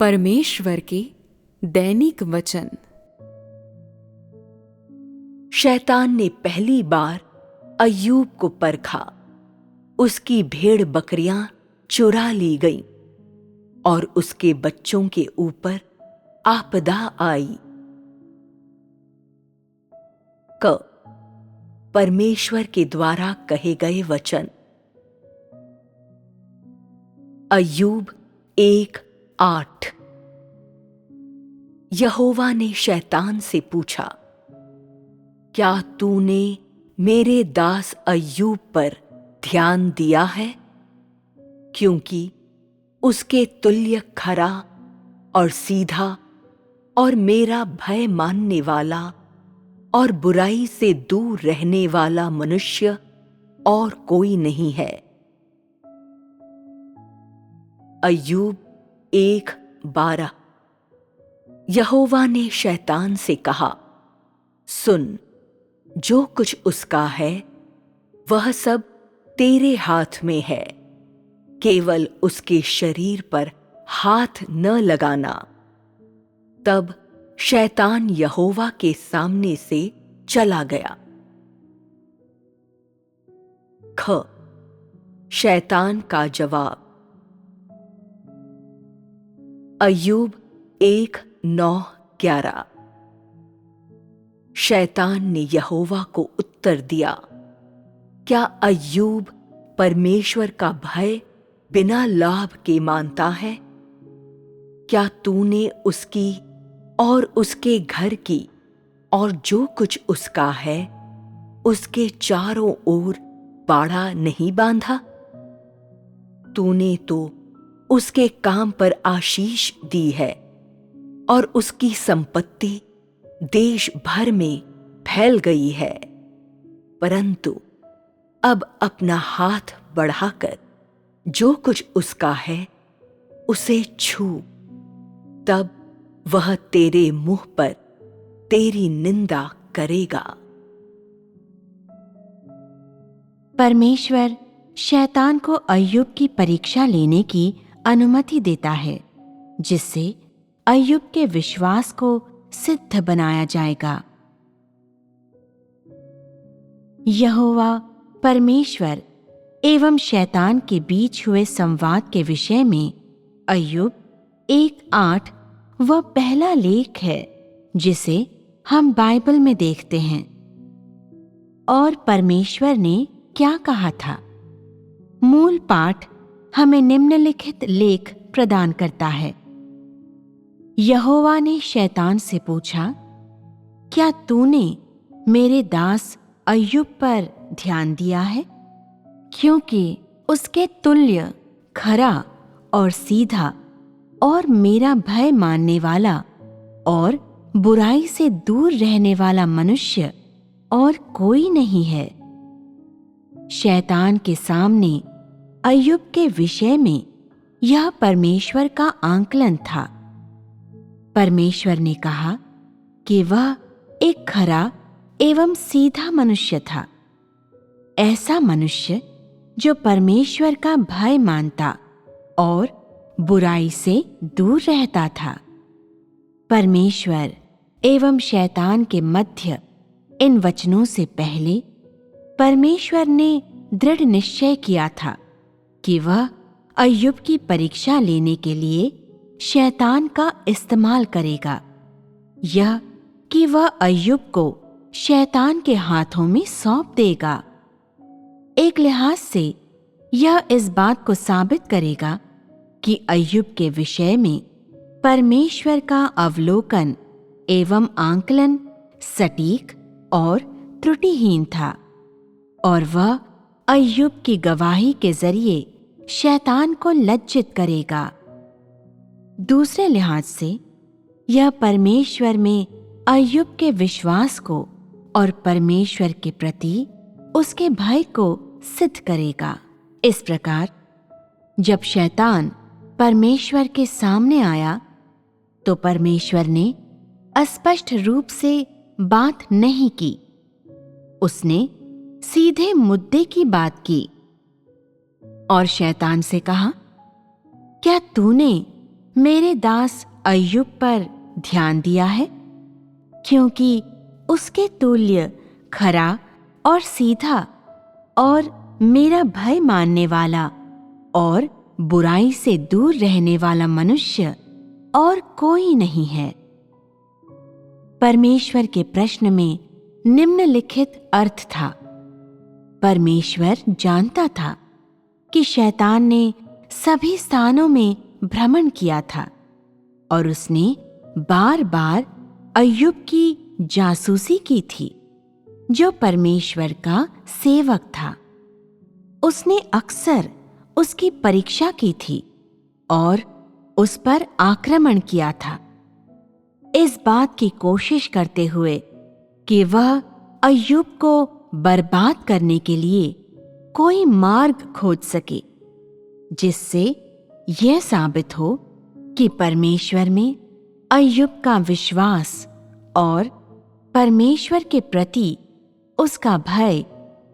परमेश्वर के दैनिक वचन। शैतान ने पहली बार अय्यूब को परखा। उसकी भेड़ बकरियां चुरा ली गईं और उसके बच्चों के ऊपर आपदा आई। क परमेश्वर के द्वारा कहे गए वचन। अय्यूब 1:8। यहोवा ने शैतान से पूछा, क्या तूने मेरे दास अय्यूब पर ध्यान दिया है? क्योंकि उसके तुल्य खरा और सीधा और मेरा भय मानने वाला और बुराई से दूर रहने वाला मनुष्य और कोई नहीं है। अय्यूब 1:12। यहोवा ने शैतान से कहा, सुन, जो कुछ उसका है वह सब तेरे हाथ में है, केवल उसके शरीर पर हाथ न लगाना। तब शैतान यहोवा के सामने से चला गया। ख शैतान का जवाब। अय्यूब 1:9-11। शैतान ने यहोवा को उत्तर दिया, क्या अय्यूब परमेश्वर का भय बिना लाभ के मानता है? क्या तूने उसकी और उसके घर की और जो कुछ उसका है उसके चारों ओर बाड़ा नहीं बांधा? तूने तो उसके काम पर आशीष दी है और उसकी संपत्ति देश भर में फैल गई है। परंतु अब अपना हाथ बढ़ाकर जो कुछ उसका है उसे छू, तब वह तेरे मुंह पर तेरी निंदा करेगा। परमेश्वर शैतान को अय्यूब की परीक्षा लेने की अनुमति देता है, जिससे अय्यूब के विश्वास को सिद्ध बनाया जाएगा। यहोवा परमेश्वर एवं शैतान के बीच हुए संवाद के विषय में अय्यूब 1:8 वह पहला लेख है जिसे हम बाइबल में देखते हैं। और परमेश्वर ने क्या कहा था? मूल पाठ हमें निम्नलिखित लेख प्रदान करता है। यहोवा ने शैतान से पूछा, क्या तूने मेरे दास अय्यूब पर ध्यान दिया है? क्योंकि उसके तुल्य खरा और सीधा और मेरा भय मानने वाला और बुराई से दूर रहने वाला मनुष्य और कोई नहीं है। शैतान के सामने अय्यूब के विषय में यह परमेश्वर का आंकलन था। परमेश्वर ने कहा कि वह एक खरा एवं सीधा मनुष्य था, ऐसा मनुष्य जो परमेश्वर का भय मानता और बुराई से दूर रहता था। परमेश्वर एवं शैतान के मध्य इन वचनों से पहले परमेश्वर ने दृढ़ निश्चय किया था कि वह अय्यूब की परीक्षा लेने के लिए शैतान का इस्तेमाल करेगा, यह कि वह अय्यूब को शैतान के हाथों में सौंप देगा। एक लिहाज से यह इस बात को साबित करेगा कि अय्यूब के विषय में परमेश्वर का अवलोकन एवं आंकलन सटीक और त्रुटिहीन था और वह अय्यूब की गवाही के जरिए शैतान को लज्जित करेगा। दूसरे लिहाज से यह परमेश्वर में अय्यूब के विश्वास को और परमेश्वर के प्रति उसके भय को सिद्ध करेगा। इस प्रकार जब शैतान परमेश्वर के सामने आया तो परमेश्वर ने अस्पष्ट रूप से बात नहीं की, उसने सीधे मुद्दे की बात की और शैतान से कहा, क्या तूने मेरे दास अय्यूब पर ध्यान दिया है, क्योंकि उसके तुल्य खरा और सीधा और मेरा भय मानने वाला और बुराई से दूर रहने वाला मनुष्य और कोई नहीं है। परमेश्वर के प्रश्न में निम्नलिखित अर्थ था। परमेश्वर जानता था कि शैतान ने सभी स्थानों में भ्रमण किया था और उसने बार बार अय्यूब की जासूसी की थी, जो परमेश्वर का सेवक था। उसने अक्सर उसकी परीक्षा की थी और उस पर आक्रमण किया था, इस बात की कोशिश करते हुए कि वह अय्यूब को बर्बाद करने के लिए कोई मार्ग खोज सके, जिससे यह साबित हो कि परमेश्वर में अय्यूब का विश्वास और परमेश्वर के प्रति उसका भय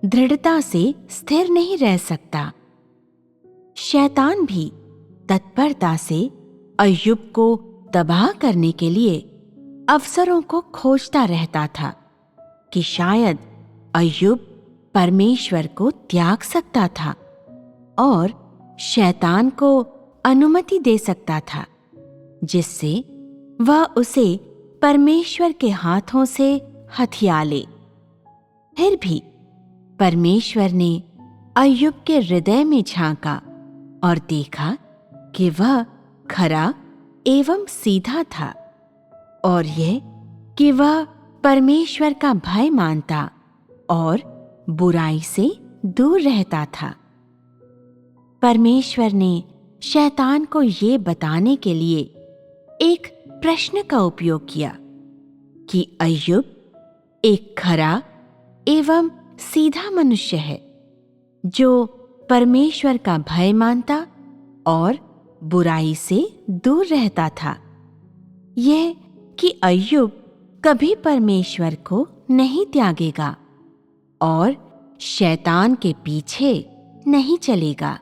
दृढ़ता से स्थिर नहीं रह सकता। शैतान भी तत्परता से अय्यूब को तबाह करने के लिए अवसरों को खोजता रहता था कि शायद अय्यूब परमेश्वर को त्याग सकता था और शैतान को अनुमति दे सकता था, जिससे वह उसे परमेश्वर के हाथों से हथिया ले। फिर भी परमेश्वर ने अय्यूब के हृदय में झांका और देखा कि वह खरा एवं सीधा था और यह कि वह परमेश्वर का भय मानता और बुराई से दूर रहता था। परमेश्वर ने शैतान को ये बताने के लिए एक प्रश्न का उपयोग किया कि अय्यूब एक खरा एवं सीधा मनुष्य है, जो परमेश्वर का भय मानता और बुराई से दूर रहता था। यह कि अय्यूब कभी परमेश्वर को नहीं त्यागेगा और शैतान के पीछे नहीं चलेगा।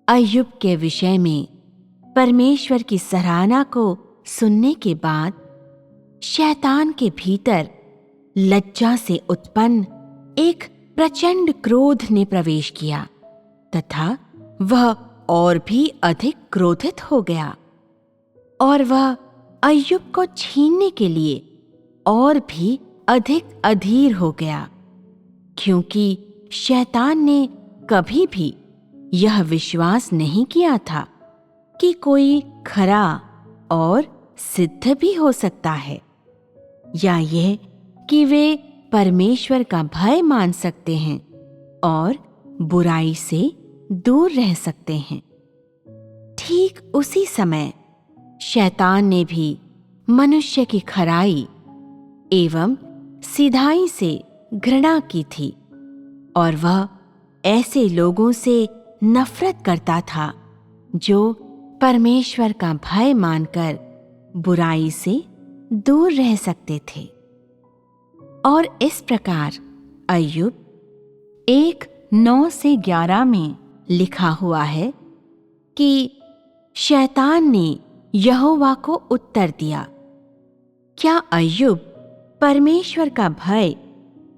अय्यूब के विषय में परमेश्वर की सराहना को सुनने के बाद शैतान के भीतर लज्जा से उत्पन्न एक प्रचंड क्रोध ने प्रवेश किया तथा वह और भी अधिक क्रोधित हो गया और वह अय्यूब को छीनने के लिए और भी अधिक अधीर हो गया, क्योंकि शैतान ने कभी भी यह विश्वास नहीं किया था कि कोई खरा और सिद्ध भी हो सकता है, या यह कि वे परमेश्वर का भय मान सकते हैं और बुराई से दूर रह सकते हैं। ठीक उसी समय शैतान ने भी मनुष्य की खराई एवं सीधाई से घृणा की थी और वह ऐसे लोगों से नफरत करता था जो परमेश्वर का भय मानकर बुराई से दूर रह सकते थे। और इस प्रकार अय्यूब 1:9-11 में लिखा हुआ है कि शैतान ने यहोवा को उत्तर दिया, क्या अय्यूब परमेश्वर का भय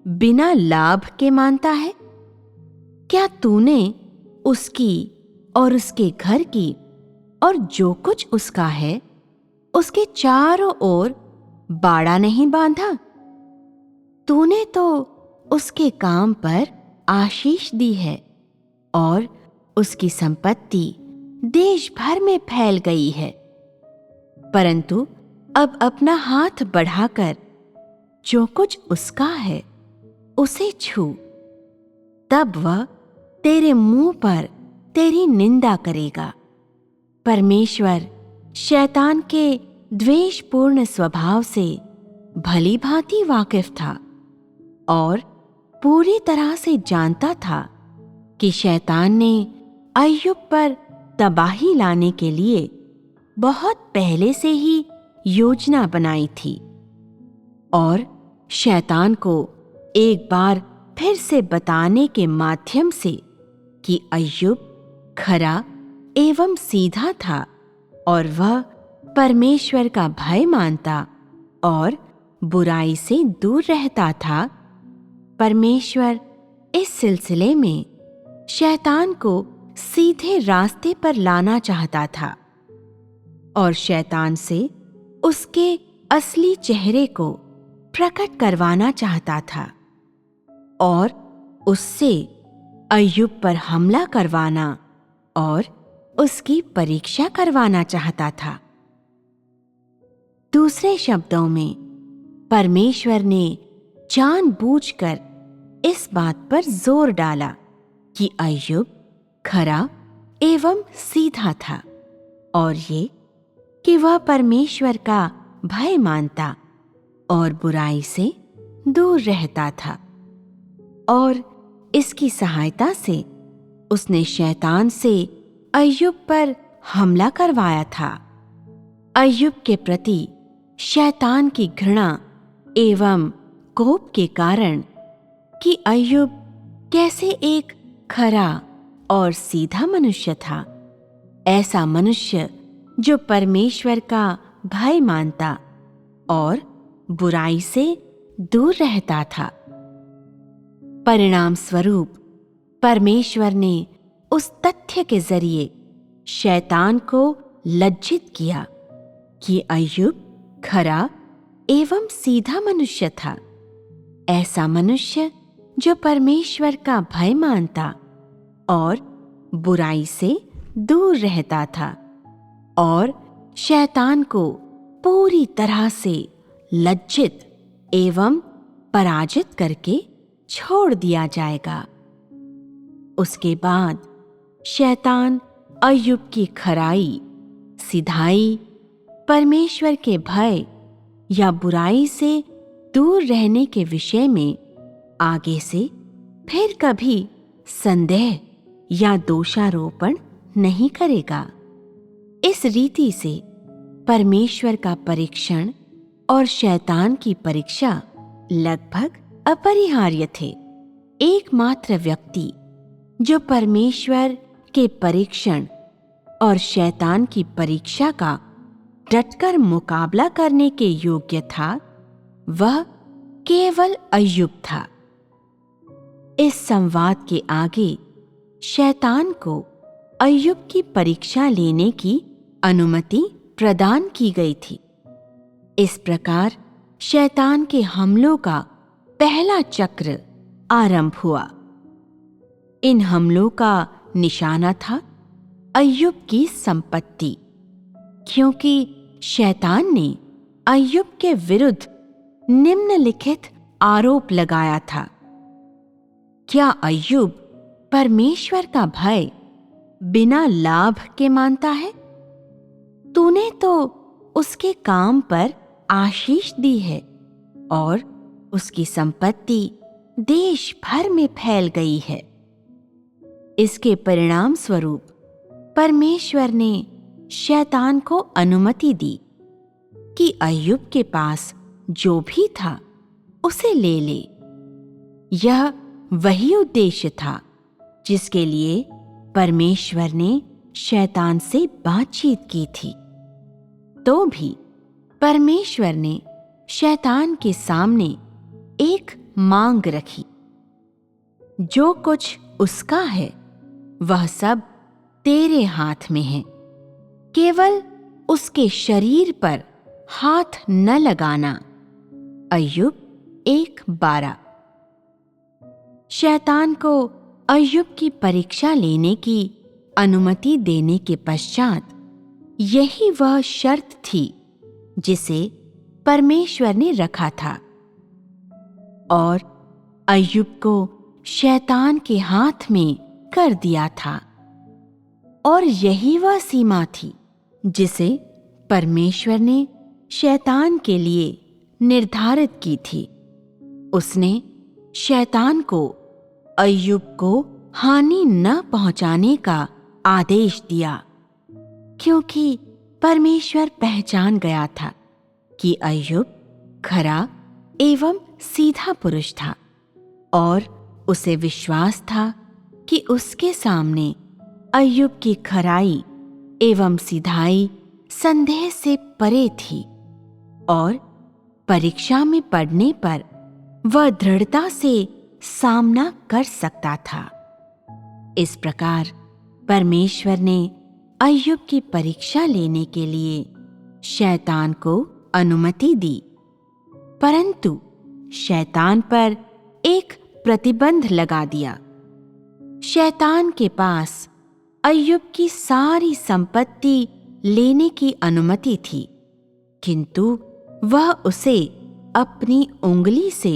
बिना लाभ के मानता है? क्या तूने उसकी और उसके घर की और जो कुछ उसका है उसके चारों ओर बाड़ा नहीं बांधा? तूने तो उसके काम पर आशीष दी है और उसकी संपत्ति देश भर में फैल गई है, परंतु अब अपना हाथ बढ़ाकर जो कुछ उसका है उसे छू, तब वह तेरे मुंह पर तेरी निंदा करेगा। परमेश्वर शैतान के द्वेषपूर्ण स्वभाव से भली भांति वाकिफ था और पूरी तरह से जानता था कि शैतान ने अय्यूब पर तबाही लाने के लिए बहुत पहले से ही योजना बनाई थी और शैतान को एक बार फिर से बताने के माध्यम से कि अय्यूब खरा एवं सीधा था और वह परमेश्वर का भय मानता और बुराई से दूर रहता था। परमेश्वर इस सिलसिले में शैतान को सीधे रास्ते पर लाना चाहता था और शैतान से उसके असली चेहरे को प्रकट करवाना चाहता था और उससे अय्यूब पर हमला करवाना और उसकी परीक्षा करवाना चाहता था। दूसरे शब्दों में, परमेश्वर ने जानबूझकर इस बात पर जोर डाला कि अय्यूब खरा एवं सीधा था और ये कि वह परमेश्वर का भय मानता और बुराई से दूर रहता था। और इसकी सहायता से उसने शैतान से अय्यूब पर हमला करवाया था। अय्यूब के प्रति शैतान की घृणा एवं कोप के कारण कि अय्यूब कैसे एक खरा और सीधा मनुष्य था, ऐसा मनुष्य जो परमेश्वर का भय मानता और बुराई से दूर रहता था। परिणाम स्वरूप परमेश्वर ने उस तथ्य के जरिए शैतान को लज्जित किया कि अय्यूब खरा एवं सीधा मनुष्य था, ऐसा मनुष्य जो परमेश्वर का भय मानता और बुराई से दूर रहता था, और शैतान को पूरी तरह से लज्जित एवं पराजित करके छोड़ दिया जाएगा। उसके बाद शैतान अय्यूब की खराई, सिधाई, परमेश्वर के भय या बुराई से दूर रहने के विषय में आगे से फिर कभी संदेह या दोषारोपण नहीं करेगा। इस रीति से परमेश्वर का परीक्षण और शैतान की परीक्षा लगभग अपरिहार्य थे। एकमात्र व्यक्ति जो परमेश्वर के परीक्षण और शैतान की परीक्षा का डटकर मुकाबला करने के योग्य था, वह केवल अय्यूब था। इस संवाद के आगे शैतान को अय्यूब की परीक्षा लेने की अनुमति प्रदान की गई थी। इस प्रकार शैतान के हमलों का पहला चक्र आरंभ हुआ। इन हमलों का निशाना था अय्यूब की संपत्ति, क्योंकि शैतान ने अय्यूब के विरुद्ध निम्नलिखित आरोप लगाया था। क्या अय्यूब परमेश्वर का भय बिना लाभ के मानता है? तूने तो उसके काम पर आशीष दी है और उसकी संपत्ति देश भर में फैल गई है। इसके परिणाम स्वरूप परमेश्वर ने शैतान को अनुमति दी कि अय्यूब के पास जो भी था उसे ले ले। यह वही उद्देश्य था जिसके लिए परमेश्वर ने शैतान से बातचीत की थी। तो भी परमेश्वर ने शैतान के सामने एक मांग रखी। जो कुछ उसका है वह सब तेरे हाथ में है, केवल उसके शरीर पर हाथ न लगाना। अय्यूब 1:12। शैतान को अय्यूब की परीक्षा लेने की अनुमति देने के पश्चात यही वह शर्त थी जिसे परमेश्वर ने रखा था, और अय्यूब को शैतान के हाथ में कर दिया था। और यही वह सीमा थी जिसे परमेश्वर ने शैतान के लिए निर्धारित की थी। उसने शैतान को अय्यूब को हानि न पहुंचाने का आदेश दिया, क्योंकि परमेश्वर पहचान गया था कि अय्यूब खरा एवं सीधा पुरुष था, और उसे विश्वास था कि उसके सामने अय्यूब की खराई एवं सिधाई संदेह से परे थी और परीक्षा में पढ़ने पर वह दृढ़ता से सामना कर सकता था। इस प्रकार परमेश्वर ने अय्यूब की परीक्षा लेने के लिए शैतान को अनुमति दी, परंतु शैतान पर एक प्रतिबंध लगा दिया। शैतान के पास अय्यूब की सारी संपत्ति लेने की अनुमति थी, किंतु वह उसे अपनी उंगली से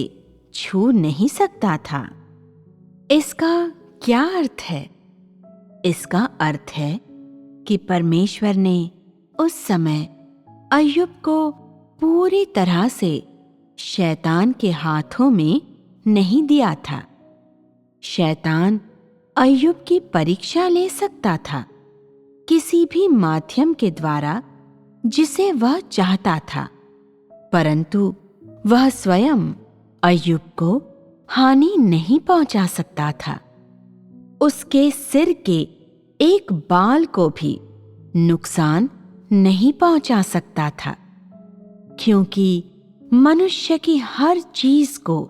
छू नहीं सकता था। इसका क्या अर्थ है? इसका अर्थ है कि परमेश्वर ने उस समय अय्यूब को पूरी तरह से शैतान के हाथों में नहीं दिया था। शैतान अय्यूब की परीक्षा ले सकता था किसी भी माध्यम के द्वारा जिसे वह चाहता था, परंतु वह स्वयं अय्यूब को हानि नहीं पहुंचा सकता था। उसके सिर के एक बाल को भी नुकसान नहीं पहुंचा सकता था, क्योंकि मनुष्य की हर चीज को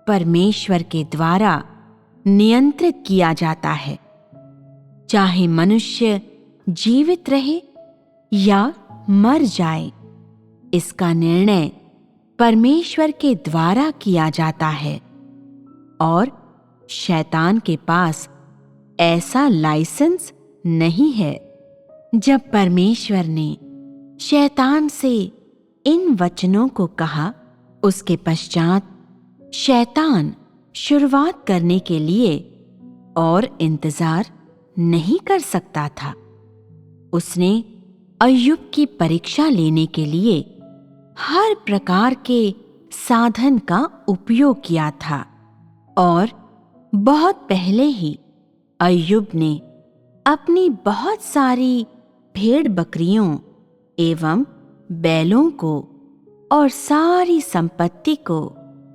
परमेश्वर के द्वारा नियंत्रित किया जाता है। चाहे मनुष्य जीवित रहे या मर जाए, इसका निर्णय परमेश्वर के द्वारा किया जाता है और शैतान के पास ऐसा लाइसेंस नहीं है। जब परमेश्वर ने शैतान से इन वचनों को कहा, उसके पश्चात शैतान शुरुआत करने के लिए और इंतजार नहीं कर सकता था। उसने अय्यूब की परीक्षा लेने के लिए हर प्रकार के साधन का उपयोग किया था और बहुत पहले ही अय्यूब ने अपनी बहुत सारी भेड़ बकरियों एवं बैलों को और सारी संपत्ति को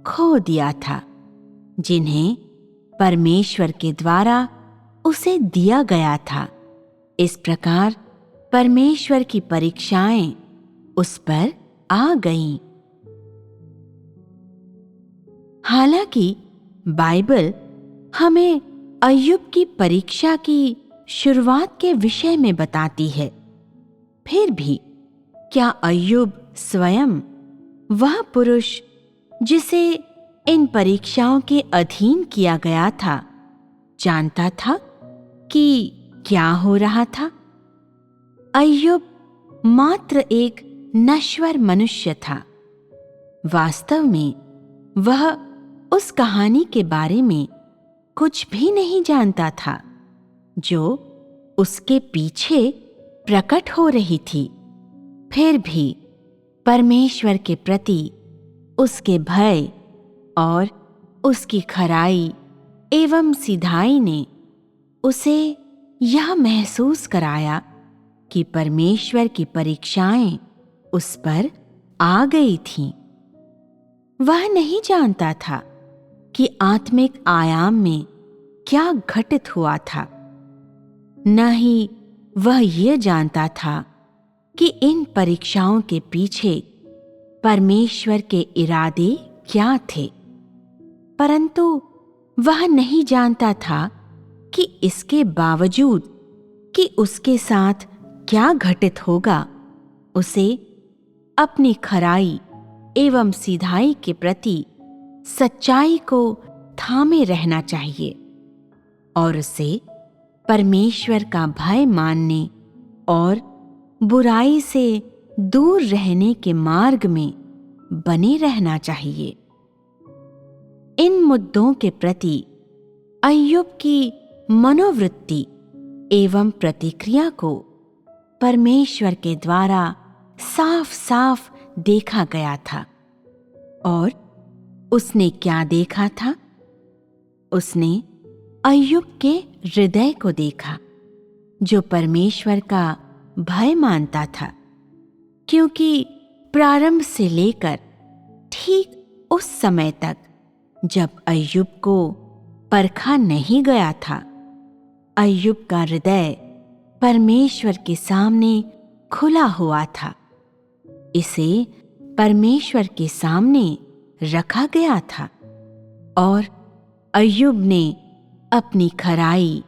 खो दिया था, जिन्हें परमेश्वर के द्वारा उसे दिया गया था। इस प्रकार परमेश्वर की परीक्षाएं उस पर आ गईं। हालांकि बाइबल हमें अय्यूब की परीक्षा की शुरुआत के विषय में बताती है, फिर भी क्या अय्यूब स्वयं वह पुरुष जिसे इन परीक्षाओं के अधीन किया गया था, जानता था कि क्या हो रहा था? अय्यूब मात्र एक नश्वर मनुष्य था। वास्तव में वह उस कहानी के बारे में कुछ भी नहीं जानता था जो उसके पीछे प्रकट हो रही थी। फिर भी परमेश्वर के प्रति उसके भय और उसकी खराई एवं सिधाई ने उसे यह महसूस कराया कि परमेश्वर की परीक्षाएं उस पर आ गई थीं। वह नहीं जानता था कि आत्मिक आयाम में क्या घटित हुआ था, न ही वह ये जानता था कि इन परीक्षाओं के पीछे परमेश्वर के इरादे क्या थे। परंतु वह नहीं जानता था कि इसके बावजूद कि उसके साथ क्या घटित होगा, उसे अपनी खराई एवं सीधाई के प्रति सच्चाई को थामे रहना चाहिए और उसे परमेश्वर का भय मानने और बुराई से दूर रहने के मार्ग में बने रहना चाहिए। इन मुद्दों के प्रति अय्यूब की मनोवृत्ति एवं प्रतिक्रिया को परमेश्वर के द्वारा साफ साफ देखा गया था। और उसने क्या देखा था? उसने अय्यूब के हृदय को देखा, जो परमेश्वर का भय मानता था, क्योंकि प्रारंभ से लेकर ठीक उस समय तक जब अय्यूब को परखा नहीं गया था, अय्यूब का हृदय परमेश्वर के सामने खुला हुआ था। इसे परमेश्वर के सामने रखा गया था और अय्यूब ने अपनी खराई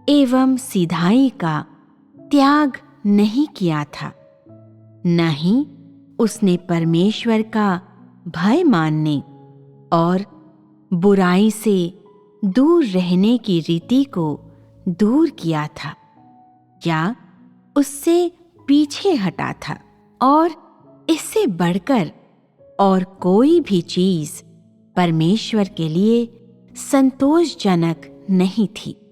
एवं सीधाई का त्याग नहीं किया था, न ही उसने परमेश्वर का भय मानने और बुराई से दूर रहने की रीति को दूर किया था या उससे पीछे हटा था। और इससे बढ़कर और कोई भी चीज परमेश्वर के लिए संतोषजनक नहीं थी।